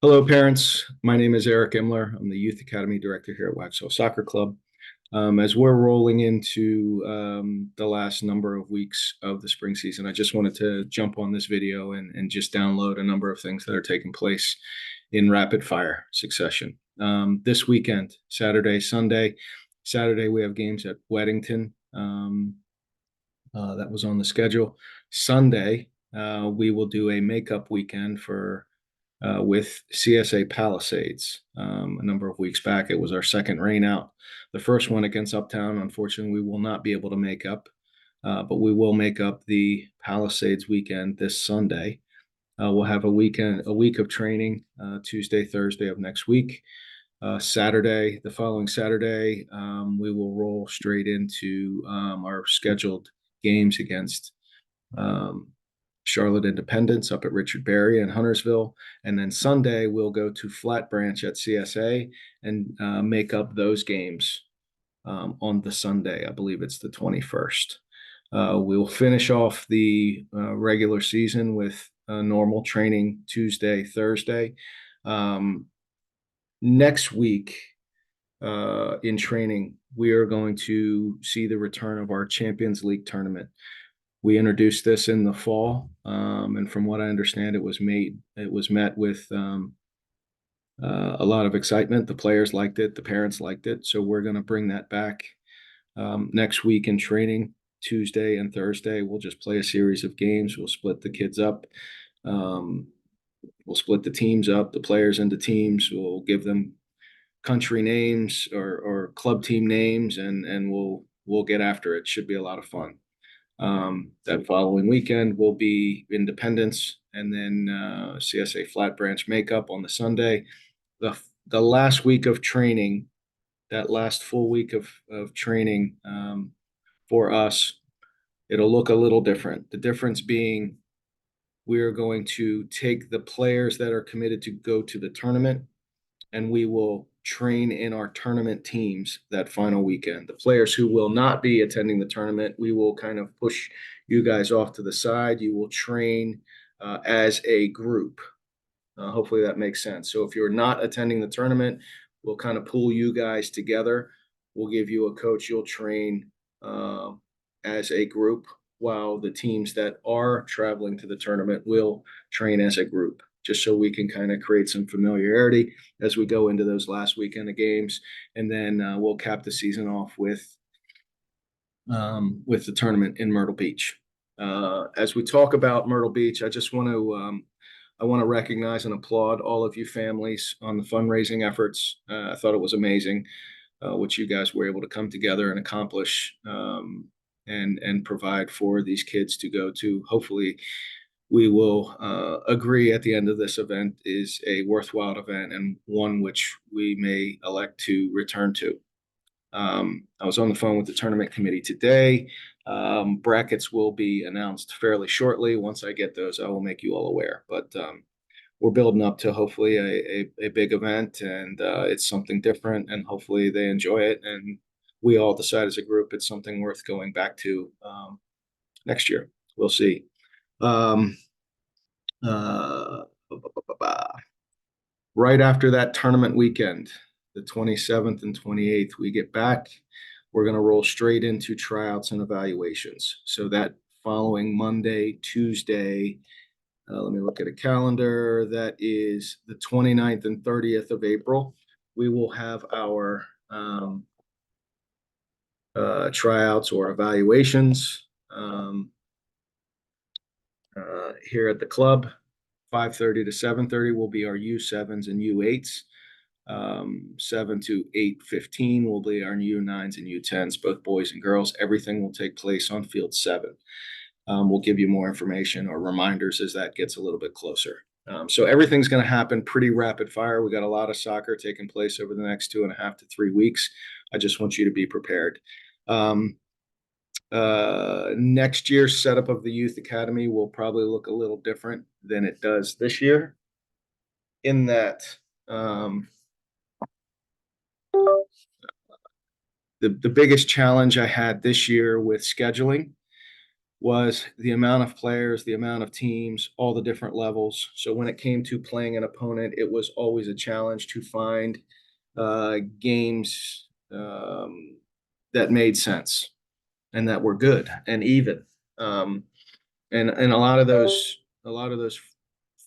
Hello, parents. My name is Eric Imler. I'm the Youth Academy Director here at WXW Soccer Club. As we're rolling into the last number of weeks of the spring season, I just wanted to jump on this video and just download a number of things that are taking place in rapid fire succession. This weekend, Saturday, Sunday. Saturday, we have games at Weddington. That was on the schedule. Sunday, we will do a makeup weekend with CSA Palisades. A number of weeks back, it was our second rain out. The first one against Uptown, unfortunately, we will not be able to make up, but we will make up the Palisades weekend this Sunday. We'll have a week of training, Tuesday, Thursday of next week. Saturday, the following Saturday, we will roll straight into our scheduled games against Charlotte Independence up at Richard Berry in Huntersville. And then Sunday, we'll go to Flat Branch at CSA and make up those games on the Sunday. I believe it's the 21st. We'll finish off the regular season with normal training Tuesday, Thursday. Next week in training, we are going to see the return of our Champions League tournament. We introduced this in the fall, and from what I understand, it was met with a lot of excitement. The players liked it, the parents liked it, so we're going to bring that back next week in training. Tuesday and Thursday, we'll just play a series of games. We'll split the kids up. We'll split the teams up, the players into teams. We'll give them country names or club team names, and we'll get after it. Should be a lot of fun. That following weekend will be Independence, and then CSA Flat Branch makeup on the Sunday. The last week of training, that last full week of training for us, it'll look a little different. The difference being we are going to take the players that are committed to go to the tournament, and we will train in our tournament teams that final weekend. The players who will not be attending the tournament, we will kind of push you guys off to the side. You will train as a group. Hopefully that makes sense. So if you're not attending the tournament, we'll kind of pull you guys together. We'll give you a coach. You'll train as a group, while the teams that are traveling to the tournament will train as a group, just so we can kind of create some familiarity as we go into those last weekend of games. And then we'll cap the season off with the tournament in Myrtle Beach. As we talk about Myrtle Beach, I just want to recognize and applaud all of you families on the fundraising efforts. I thought it was amazing what you guys were able to come together and accomplish and provide for these kids to go to. Hopefully, we will agree at the end of this event is a worthwhile event and one which we may elect to return to. I was on the phone with the tournament committee today. Brackets will be announced fairly shortly. Once I get those, I will make you all aware. But we're building up to hopefully a big event, and it's something different, and hopefully they enjoy it. And we all decide as a group it's something worth going back to next year. We'll see. Right after that tournament weekend, the 27th and 28th, we get back. We're going to roll straight into tryouts and evaluations. So that following Monday, Tuesday, let me look at a calendar. That is the 29th and 30th of April. We will have our tryouts or evaluations here at the club. 5:30 to 7:30 will be our U7s and U8s. 7 to 8:15 will be our U9s and U10s, both boys and girls. Everything will take place on field 7. We'll give you more information or reminders as that gets a little bit closer. So everything's going to happen pretty rapid fire. We got a lot of soccer taking place over the next 2.5 to 3 weeks. I just want you to be prepared. Next year's setup of the Youth Academy will probably look a little different than it does this year, in that the biggest challenge I had this year with scheduling was the amount of players, the amount of teams, all the different levels. So when it came to playing an opponent, it was always a challenge to find games that made sense and that were good and even. Um, and a lot of those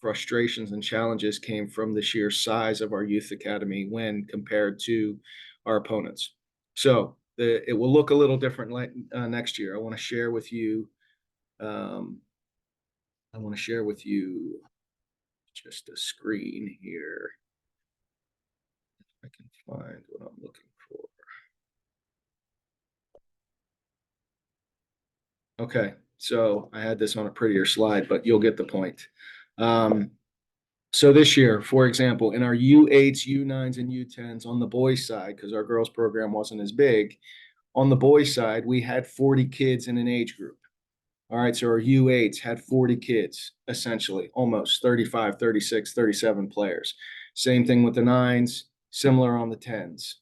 frustrations and challenges came from the sheer size of our youth academy when compared to our opponents. So it will look a little different next year. Um, I want to share with you just a screen here. If I can find what I'm looking for. Okay, so I had this on a prettier slide, but you'll get the point. Um, so this year, for example, in our U8s, U9s, and U10s on the boys' side, because our girls' program wasn't as big, on the boys' side, we had 40 kids in an age group. All right, so our U8s had 40 kids, essentially, almost 35, 36, 37 players. Same thing with the nines, similar on the tens.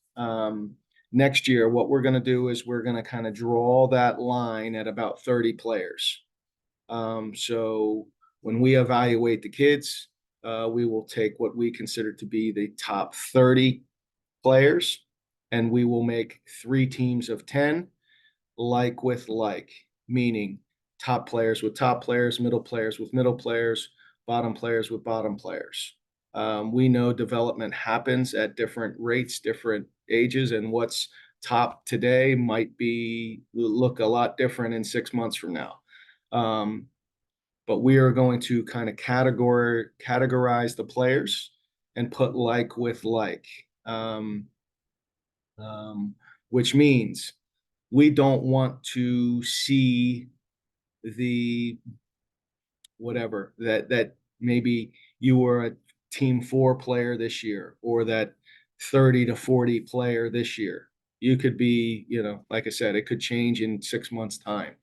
Next year, what we're going to do is we're going to kind of draw that line at about 30 players. So when we evaluate the kids, we will take what we consider to be the top 30 players, and we will make 3 teams of 10, like with like, meaning top players with top players, middle players with middle players, bottom players with bottom players. We know development happens at different rates, different ages, and what's top today might be look a lot different in 6 months from now. Um, but we are going to kind of categorize the players and put like with like, um, um, which means we don't want to see the whatever that maybe you were a team 4 player this year or that 30 to 40 player this year. You could be, like I said, it could change in 6 months time.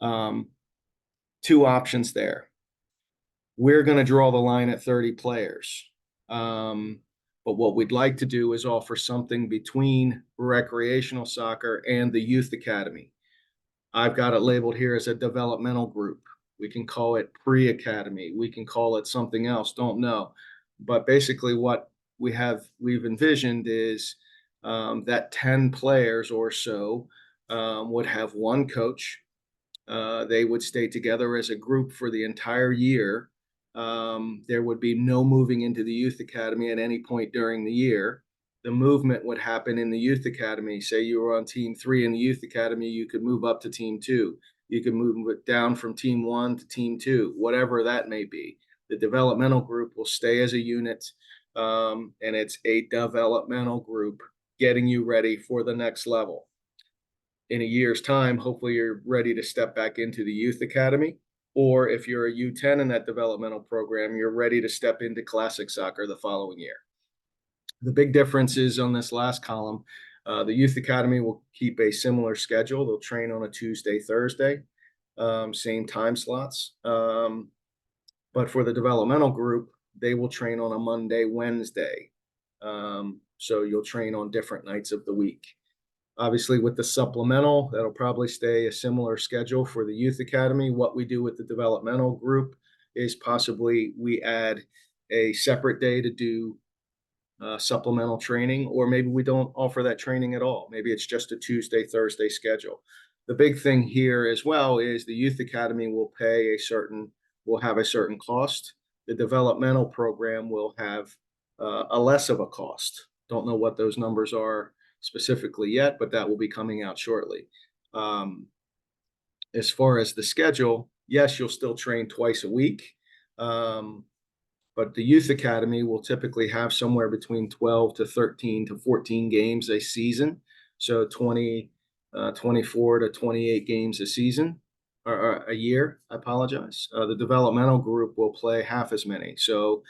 um, 2 options there. We're going to draw the line at 30 players. Um, but what we'd like to do is offer something between recreational soccer and the youth academy. I've got it labeled here as a developmental group. We can call it pre-academy. We can call it something else. Don't know. But basically what we've envisioned is that 10 players or so would have one coach. They would stay together as a group for the entire year. There would be no moving into the youth academy at any point during the year. The movement would happen in the youth academy. Say you were on team 3 in the youth academy, you could move up to team 2. You could move it down from team 1 to team 2, whatever that may be. The developmental group will stay as a unit, and it's a developmental group getting you ready for the next level. In a year's time, hopefully you're ready to step back into the youth academy. Or if you're a U10 in that developmental program, you're ready to step into classic soccer the following year. The big difference is on this last column, the youth academy will keep a similar schedule. They'll train on a Tuesday, Thursday, same time slots. But for the developmental group, they will train on a Monday, Wednesday. So you'll train on different nights of the week. Obviously, with the supplemental, that'll probably stay a similar schedule for the youth academy. What we do with the developmental group is possibly we add a separate day to do supplemental training, or maybe we don't offer that training at all. Maybe it's just a Tuesday, Thursday schedule. The big thing here as well is the youth academy will have a certain cost. The developmental program will have a less of a cost. Don't know what those numbers are specifically yet, but that will be coming out shortly. As far as the schedule, yes, you'll still train twice a week. But the youth academy will typically have somewhere between 12 to 13 to 14 games a season. So 24 to 28 games a season or a year. I apologize. The developmental group will play half as many. So,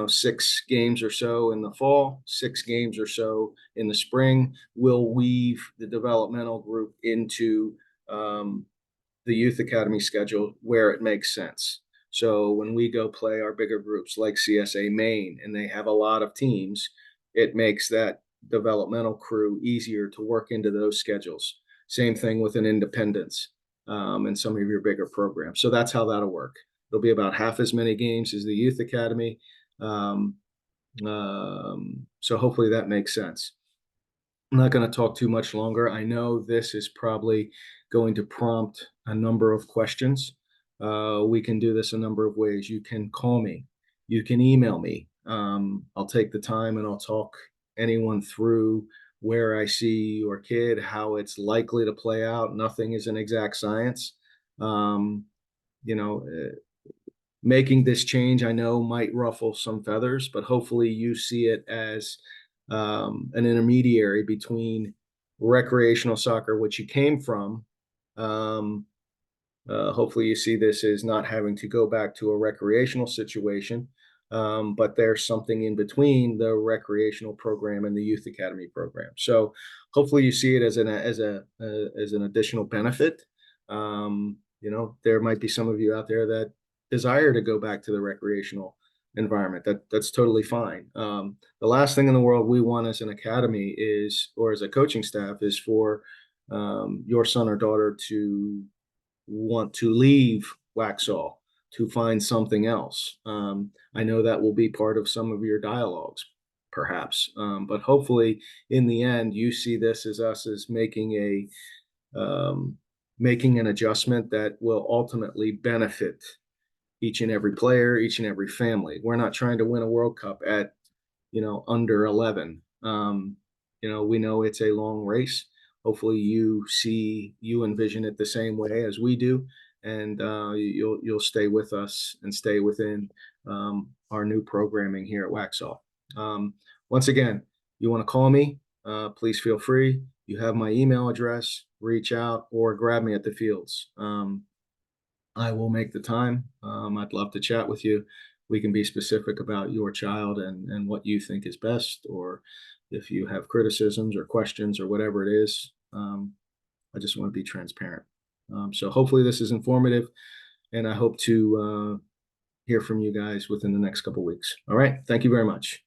6 games or so in the fall, 6 games or so in the spring. We'll weave the developmental group into the youth academy schedule where it makes sense. So when we go play our bigger groups like CSA Maine and they have a lot of teams, it makes that developmental crew easier to work into those schedules. Same thing with an independence. and some of your bigger programs. So that's how that'll work. It'll be about half as many games as the youth academy. Um, so hopefully that makes sense. I'm not going to talk too much longer. I know this is probably going to prompt a number of questions. We can do this a number of ways. You can call me, you can email me. I'll take the time and I'll talk anyone through where I see your kid, how it's likely to play out. Nothing is an exact science. Um, you know, making this change, I know, might ruffle some feathers, but hopefully you see it as an intermediary between recreational soccer, which you came from. Um, Hopefully, you see this as not having to go back to a recreational situation, but there's something in between the recreational program and the youth academy program. So, hopefully, you see it as an additional benefit. There might be some of you out there that desire to go back to the recreational environment. That's totally fine. The last thing in the world we want as an academy is, or as a coaching staff, is for your son or daughter to want to leave Waxhaw to find something else. I know that will be part of some of your dialogues, perhaps, but hopefully, in the end, you see this as us as making an adjustment that will ultimately benefit each and every player, each and every family. We're not trying to win a World Cup at under 11. We know it's a long race. Hopefully, you envision it the same way as we do, and you'll stay with us and stay within our new programming here at Waxhaw. Once again, you want to call me, please feel free. You have my email address. Reach out or grab me at the fields. I will make the time. I'd love to chat with you. We can be specific about your child and what you think is best, or if you have criticisms or questions or whatever it is. I just want to be transparent. So hopefully this is informative, and I hope to hear from you guys within the next couple of weeks. All right. Thank you very much.